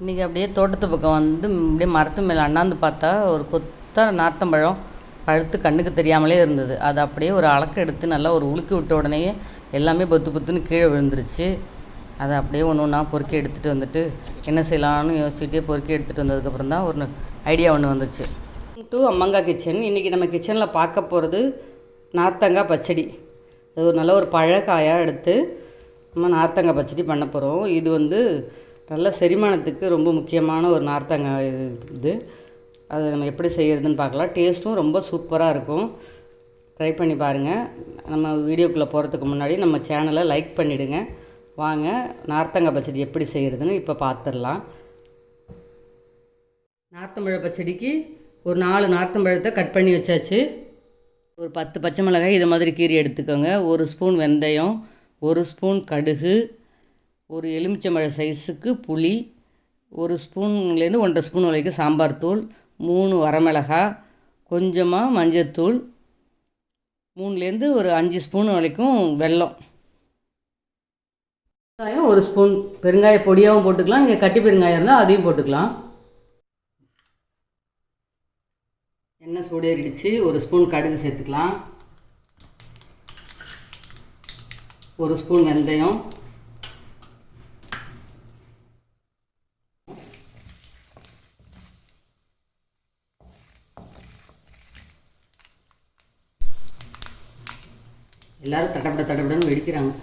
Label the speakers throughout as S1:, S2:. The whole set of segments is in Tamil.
S1: இன்றைக்கி அப்படியே தோட்டத்து பக்கம் வந்து அப்படியே மரத்து மேலே அண்ணாந்து பார்த்தா ஒரு கொத்த நார்த்தம்பழம் பழுத்து கண்ணுக்கு தெரியாமலே இருந்தது. அதை அப்படியே ஒரு அளக்கு எடுத்து நல்லா ஒரு உலுக்கு விட்ட உடனேயே எல்லாமே பொத்து பொத்துன்னு கீழே விழுந்துருச்சு. அதை அப்படியே ஒன்று ஒன்றா பொறுக்கி எடுத்துகிட்டு வந்துட்டு என்ன செய்யலான்னு யோசிச்சுட்டே பொறுக்கி எடுத்துகிட்டு வந்ததுக்கப்புறம் தான் ஒரு ஐடியா ஒன்று வந்துச்சு. To Ammanga kitchen. இன்றைக்கி நம்ம கிச்சனில் பார்க்க போகிறது நார்த்தங்காய் பச்சடி. அது ஒரு நல்ல ஒரு பழக்காயாக எடுத்து நம்ம நார்த்தங்காய் பச்சடி பண்ண போகிறோம். இது வந்து நல்ல செரிமானத்துக்கு ரொம்ப முக்கியமான ஒரு நார்த்தங்காய் இது. அதை நம்ம எப்படி செய்கிறதுன்னு பார்க்கலாம். டேஸ்ட்டும் ரொம்ப சூப்பராக இருக்கும். ட்ரை பண்ணி பாருங்கள். நம்ம வீடியோக்குள்ளே போகிறதுக்கு முன்னாடி நம்ம சேனலை லைக் பண்ணிவிடுங்க. வாங்க நார்த்தங்காய் பச்சடி எப்படி செய்கிறதுன்னு இப்போ பார்த்துடலாம். நார்த்தம்பழ பச்சடிக்கு ஒரு 4 நார்த்தம்பழத்தை கட் பண்ணி வச்சாச்சு. ஒரு 10 பச்சை மிளகாய் இதை மாதிரி கீரி எடுத்துக்கோங்க. 1 ஸ்பூன் வெந்தயம், 1 ஸ்பூன் கடுகு, ஒரு எலுமிச்சம்பழ சைஸுக்கு புளி, 1 ஸ்பூன்லேருந்து 1.5 ஸ்பூன் வரைக்கும் சாம்பார் தூள், 3 வரமிளகாய், கொஞ்சமாக மஞ்சத்தூள், 3லேருந்து ஒரு 5 ஸ்பூன் வரைக்கும் வெல்லம், பெருங்காயம் 1 ஸ்பூன். பெருங்காய பொடியாகவும் போட்டுக்கலாம், நீங்கள் கட்டி பெருங்காயம் இருந்தால் அதையும் போட்டுக்கலாம். எண்ணெய் சூடேறிடுச்சு. 1 ஸ்பூன் கடுகு சேர்த்துக்கலாம், 1 ஸ்பூன் வெந்தயம், எல்லோரும் தட்டப்படன்னு வெடிக்கிறாங்க.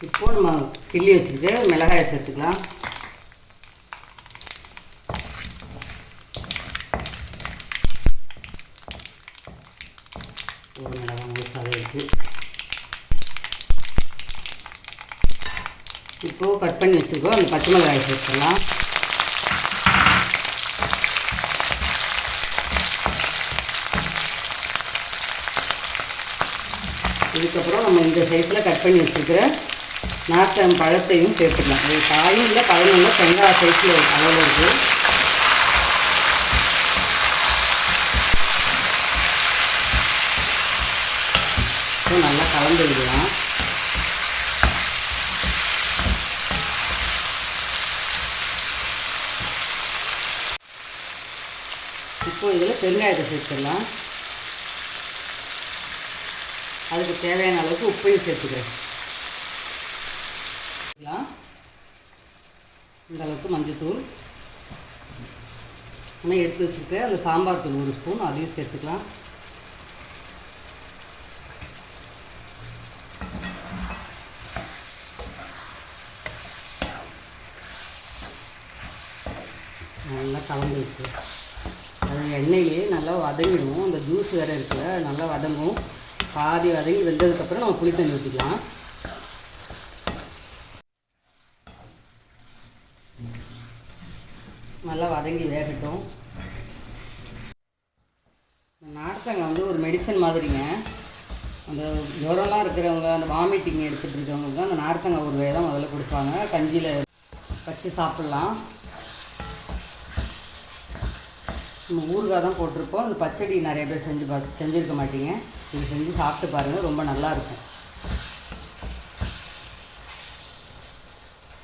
S1: இப்போது நம்ம கிள்ளி வச்சுட்டு மிளகாயை சேர்த்துக்கலாம். ஒரு மிளகாய் முழுசாக இருக்குது. இப்போது கட் பண்ணி வச்சுருக்கோம் அந்த பச்சை மிளகாயை சேர்த்துக்கலாம். இதுக்கப்புறம் நம்ம இந்த சைஸில் கட் பண்ணி வச்சுருக்கிற நார்த்தம் பழத்தையும் சேர்த்துக்கலாம். அது காயும் இல்லை பழமும் இல்லை, தேங்காய் சைஸில் அளவில் இருக்குது. இப்போ நல்லா கலந்து விடலாம். இப்போ இதில் பெருங்காயத்தை சேர்த்துடலாம். அதுக்கு தேவையான அளவுக்கு உப்பையும் சேர்த்துக்கிறேன். இந்த அளவுக்கு மஞ்சத்தூள், நம்ம எடுத்து வச்சுருக்க அந்த சாம்பார் தூள் 1 ஸ்பூன் அதையும் சேர்த்துக்கலாம். நல்லா கலந்து வச்சு அது எண்ணெயிலே நல்லா வதங்கிடும். அந்த ஜூஸ் வேறு இருக்குல்ல, நல்லா வதங்கும். பாதி வதங்கி வெந்ததுக்கப்புறம் நம்ம புளி தண்ணி ஊற்றிக்கலாம். நல்லா வதங்கி வேகட்டும். நார்த்தங்காய் வந்து ஒரு மெடிசன் மாதிரிங்க. அந்த ஜுரம்லாம் இருக்கிறவங்க, அந்த வாமிட்டிங் எடுத்துகிட்டு இருக்கவங்களுக்கு தான் அந்த நார்த்தங்காய் ஒரு தான் முதல்ல கொடுப்பாங்க. கஞ்சியில் வச்சு சாப்பிட்லாம். நம்ம ஊறுகாய் தான் போட்டிருப்போம். அந்த பச்சடி நிறைய பேர் செஞ்சுருக்க மாட்டீங்க. இது செஞ்சு சாப்பிட்டு பாருங்கள், ரொம்ப நல்லாயிருக்கும்.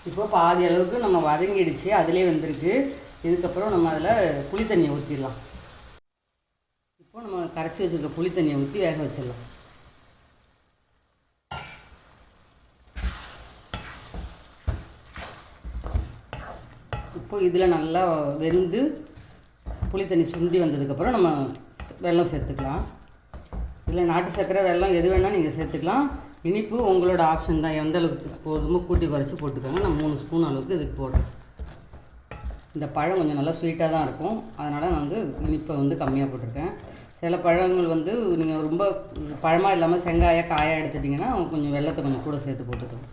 S1: இப்போ பாதி அளவுக்கு நம்ம வதங்கிடுச்சு, அதிலே வந்திருக்கு. இதுக்கப்புறம் நம்ம அதில் புளி தண்ணியை ஊற்றிடலாம். இப்போ நம்ம கரைச்சி வச்சுருக்க புளி தண்ணியை ஊற்றி வேக வச்சிடலாம். இப்போ இதில் நல்லா வெந்து புளி தண்ணி சுண்டி வந்ததுக்கப்புறம் நம்ம வெல்லம் சேர்த்துக்கலாம். இதில் நாட்டு சர்க்கரை, வெல்லம் எது வேணால் நீங்கள் சேர்த்துக்கலாம். இனிப்பு உங்களோட ஆப்ஷன் தான், எந்த அளவுக்கு போதுமோ கூட்டி குறைச்சி போட்டுக்கோங்க. நான் 3 ஸ்பூன் அளவுக்கு இதுக்கு போடுறேன். இந்த பழம் கொஞ்சம் நல்லா ஸ்வீட்டாக தான் இருக்கும், அதனால் நான் வந்து இனிப்பை வந்து கம்மியாக போட்டிருக்கேன். சில பழங்கள் வந்து நீங்கள் ரொம்ப பழமாக இல்லாமல் செங்காயாக காயாக எடுத்துட்டிங்கன்னா கொஞ்சம் வெல்லத்தை கொஞ்சம் கூட சேர்த்து போட்டுக்கோங்க.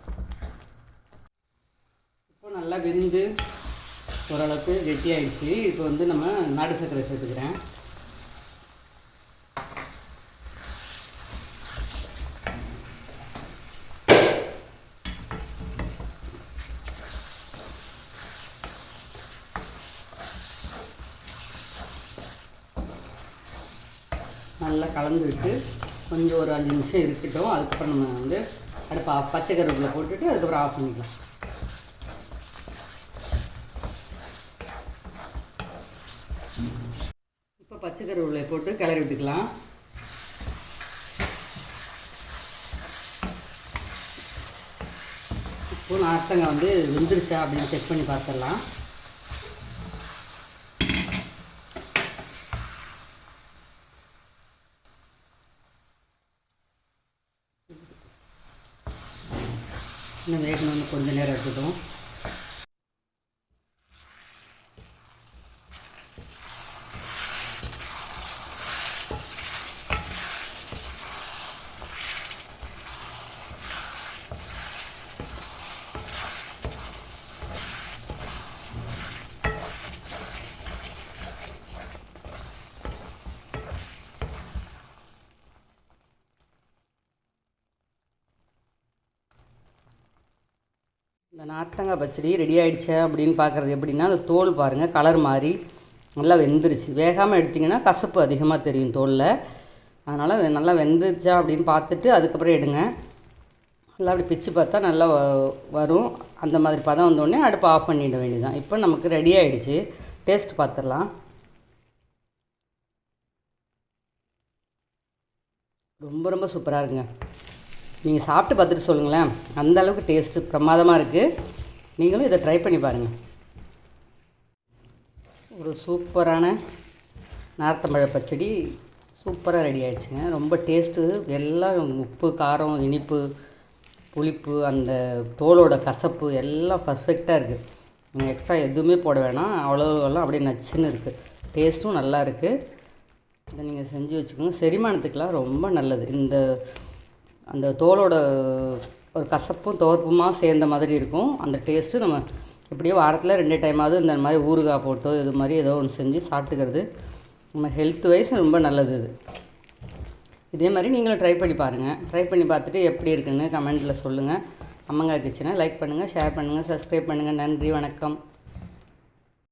S1: இப்போ நல்லா வெந்து ஓரளவுக்கு கெட்டியாகிடுச்சு. இப்போ வந்து நம்ம நாட்டு சர்க்கரை சேர்த்துக்கிறேன். நல்லா கலந்து விட்டு கொஞ்சம் ஒரு 5 நிமிஷம் இருக்கட்டும். அதுக்கப்புறம் நம்ம வந்து அடுப்பை பச்சை கருவேப்பிலை போட்டுட்டு அதுக்கப்புறம் ஆஃப் பண்ணிக்கலாம். இப்போ பச்சை கருவேப்பிலை போட்டு கிளறி விட்டுக்கலாம். இப்போ நார்த்தங்காய் வந்து வெந்துருச்சா அப்படின்னு செக் பண்ணி பார்த்துடலாம். இன்னும் வேகணும்னு கொஞ்சம் நேரம் எடுத்துட்டோம். இந்த நார்த்தங்காய் பச்சடி ரெடி ஆகிடுச்சா அப்படின்னு பார்க்குறது எப்படின்னா, அந்த தோல் பாருங்கள் கலர் மாதிரி நல்லா வெந்துருச்சு. வேகாமல் எடுத்திங்கன்னா கசப்பு அதிகமாக தெரியும் தோலில். அதனால் நல்லா வெந்துருச்சா அப்படின்னு பார்த்துட்டு அதுக்கப்புறம் எடுங்க. நல்லா அப்படி பிச்சு பார்த்தா நல்லா வரும். அந்த மாதிரி பதம் வந்தோடனே அடுப்பை ஆஃப் பண்ணிட வேண்டியதுதான். இப்போ நமக்கு ரெடி ஆகிடுச்சு. டேஸ்ட் பார்த்துடலாம். ரொம்ப ரொம்ப சூப்பராக இருக்குங்க. நீங்கள் சாப்பிட்டு பார்த்துட்டு சொல்லுங்களேன். அந்த அளவுக்கு டேஸ்ட்டு பிரமாதமாக இருக்குது. நீங்களும் இதை ட்ரை பண்ணி பாருங்கள். ஒரு சூப்பரான நார்த்தம்பழ பச்சடி சூப்பராக ரெடி ஆகிடுச்சுங்க. ரொம்ப டேஸ்ட்டு. எல்லாம் உப்பு, காரம், இனிப்பு, புளிப்பு, அந்த தோலோட கசப்பு எல்லாம் பர்ஃபெக்டாக இருக்குது. நீங்கள் எக்ஸ்ட்ரா எதுவுமே போட வேணாம். அவ்வளோவெல்லாம் அப்படியே நச்சுன்னு இருக்குது. டேஸ்ட்டும் நல்லா இருக்குது. இதை நீங்கள் செஞ்சு வச்சுக்கோங்க. செரிமானத்துக்கெலாம் ரொம்ப நல்லது. அந்த தோலோட ஒரு கசப்பும் துவர்ப்புமா சேர்ந்த மாதிரி இருக்கும். அந்த டேஸ்ட்டு நம்ம எப்படியோ வாரத்தில் 2 டைமாவது இந்த மாதிரி ஊறுகாய் போட்டோ இது மாதிரி ஏதோ ஒன்று செஞ்சு சாப்பிட்டுக்கிறது நம்ம ஹெல்த் வைஸ் ரொம்ப நல்லது. இதே மாதிரி நீங்களும் ட்ரை பண்ணி பாருங்கள். ட்ரை பண்ணி பார்த்துட்டு எப்படி இருக்குன்னு கமெண்ட்டில் சொல்லுங்கள். அம்மங்காய் கிச்சனை லைக் பண்ணுங்கள், ஷேர் பண்ணுங்கள், சப்ஸ்கிரைப் பண்ணுங்கள். நன்றி, வணக்கம்.